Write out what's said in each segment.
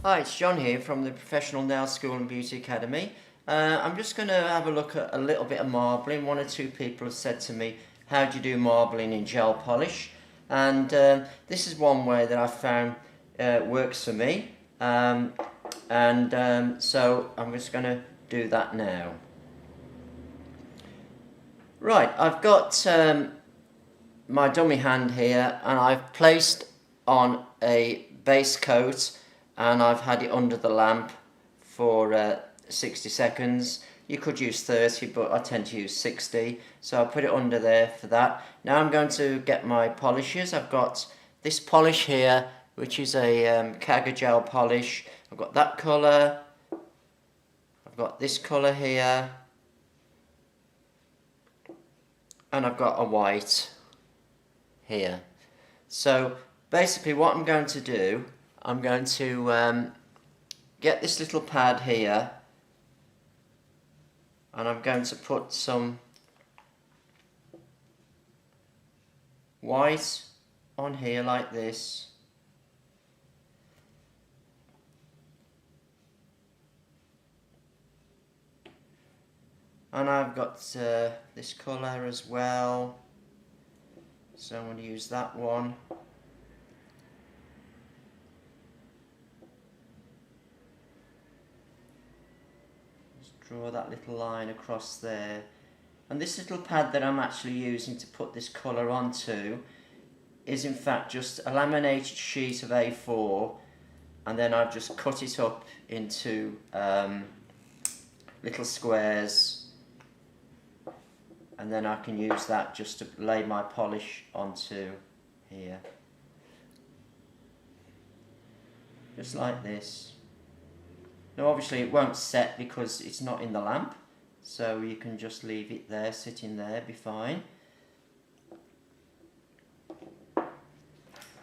Hi, it's John here from the Professional Nail School and Beauty Academy. I'm just going to have a look at a little bit of marbling. One or two people have said to me, how do you do marbling in gel polish? And this is one way that I've found works for me. So I'm just going to do that now. Right, I've got my dummy hand here, and I've placed on a base coat, and I've had it under the lamp for 60 seconds. You could use 30, but I tend to use 60, so I'll put it under there for that. Now I'm going to get my polishes. I've got this polish here, which is a Kaga gel polish. I've got that colour, I've got this colour here, and I've got a white here. So basically what I'm going to do, I'm going to get this little pad here, and I'm going to put some white on here like this, and I've got this colour as well, so I'm going to use that one. Draw that little line across there, and this little pad that I'm actually using to put this colour onto is in fact just a laminated sheet of A4, and then I've just cut it up into little squares, and then I can use that just to lay my polish onto here, just like this. Now obviously it won't set because it's not in the lamp, so you can just leave it there, sitting there, be fine.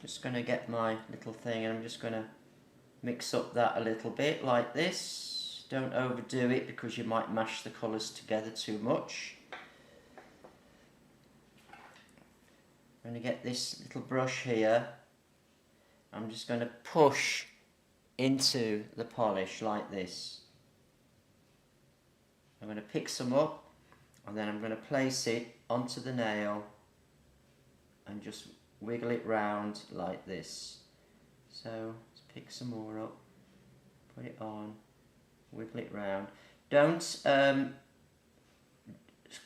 Just going to get my little thing, and I'm just going to mix up that a little bit like this. Don't overdo it because you might mash the colours together too much. I'm going to get this little brush here. I'm just going to push into the polish like this. I'm going to pick some up, and then I'm going to place it onto the nail and just wiggle it round like this. So let's pick some more up, put it on, wiggle it round. Don't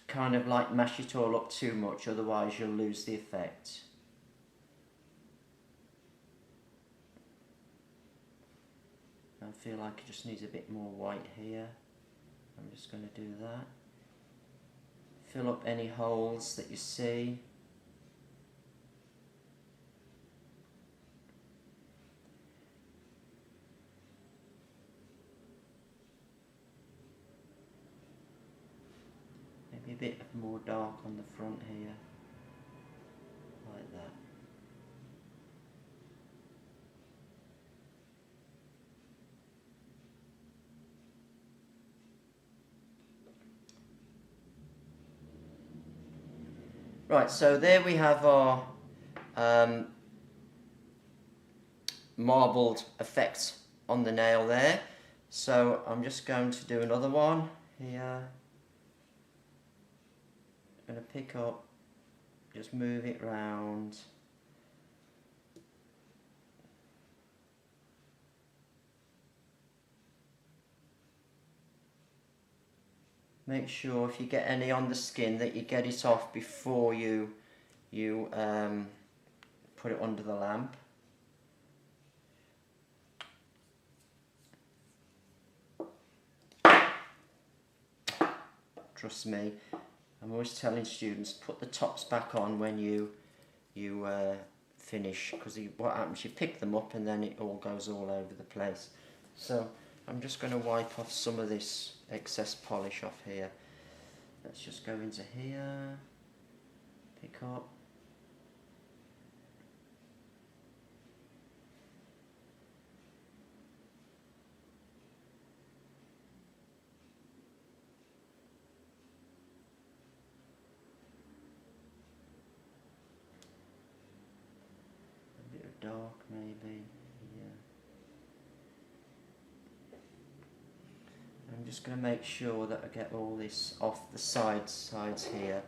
kind of like mash it all up too much, otherwise you'll lose the effect. I feel like it just needs a bit more white here. I'm just going to do that. Fill up any holes that you see. Maybe a bit more dark on the front here, like that. Right, so there we have our marbled effect on the nail there. So I'm just going to do another one here. I'm going to pick up, just move it round. Make sure if you get any on the skin that you get it off before you put it under the lamp. Trust me, I'm always telling students, put the tops back on when you finish, because what happens, you pick them up and then it all goes all over the place. So I'm just going to wipe off some of this excess polish off here. Let's just go into here, pick up. A bit of dark maybe, yeah. just going to make sure that I get all this off the sides here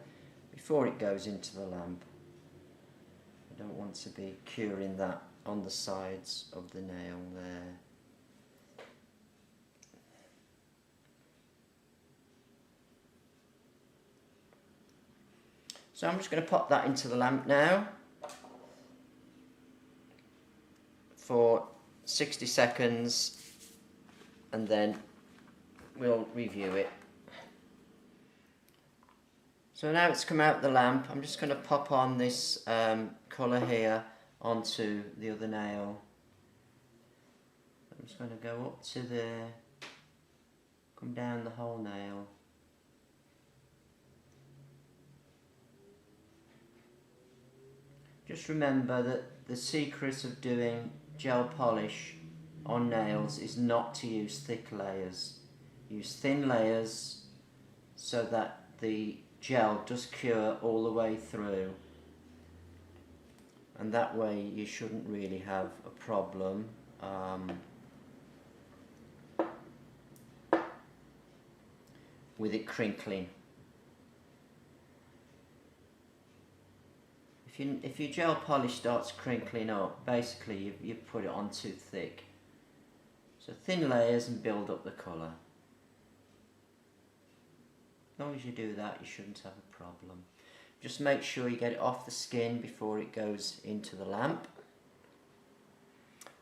before it goes into the lamp. I don't want to be curing that on the sides of the nail there. So I'm just going to pop that into the lamp now for 60 seconds and then we'll review it. So now it's come out the lamp, I'm just going to pop on this colour here onto the other nail. I'm just going to go up to there, come down the whole nail. Just remember that the secret of doing gel polish on nails is not to use thick layers. Use thin layers so that the gel does cure all the way through, and that way you shouldn't really have a problem with it crinkling. If your gel polish starts crinkling up, basically you've put it on too thick. So thin layers and build up the colour. As long as you do that, you shouldn't have a problem. Just make sure you get it off the skin before it goes into the lamp.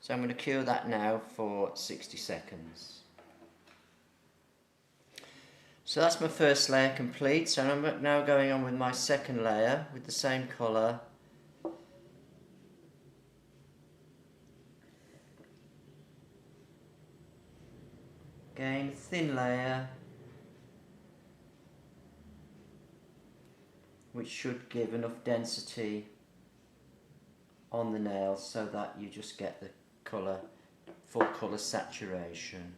So I'm going to cure that now for 60 seconds. So that's my first layer complete. So I'm now going on with my second layer with the same colour. Again, thin layer, which should give enough density on the nails so that you just get the colour, full colour saturation.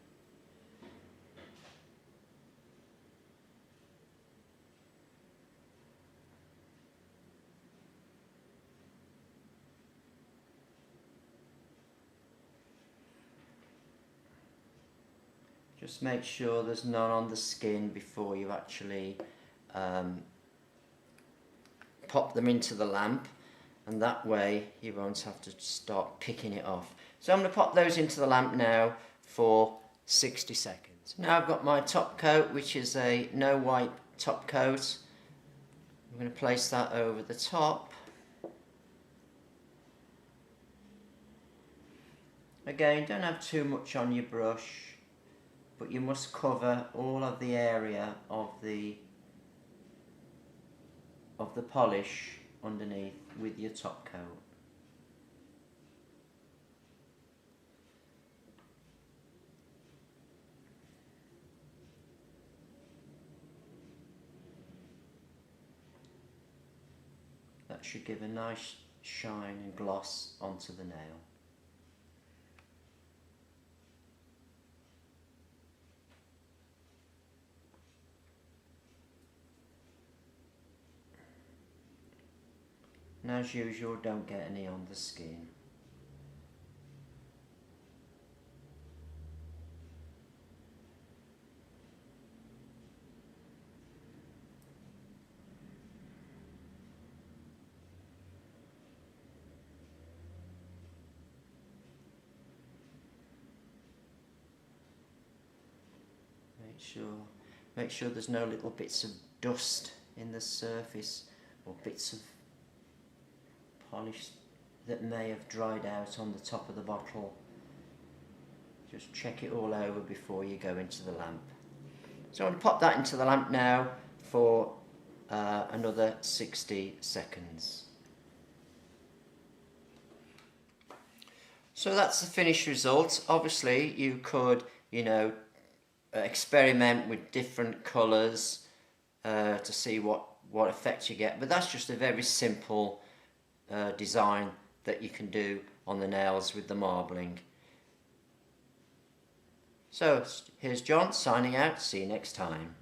Just make sure there's none on the skin before you actually pop them into the lamp, and that way you won't have to start picking it off. So I'm going to pop those into the lamp now for 60 seconds. Now I've got my top coat, which is a no wipe top coat. I'm going to place that over the top. Again, don't have too much on your brush, but you must cover all of the area of the polish underneath with your top coat. That should give a nice shine and gloss onto the nail. And as usual, don't get any on the skin. Make sure there's no little bits of dust in the surface or bits of polish that may have dried out on the top of the bottle. Just check it all over before you go into the lamp. So I'm going to pop that into the lamp now for another 60 seconds. So that's the finished result. Obviously you could, experiment with different colours to see what effect you get, but that's just a very simple design that you can do on the nails with the marbling. So here's John signing out. See you next time.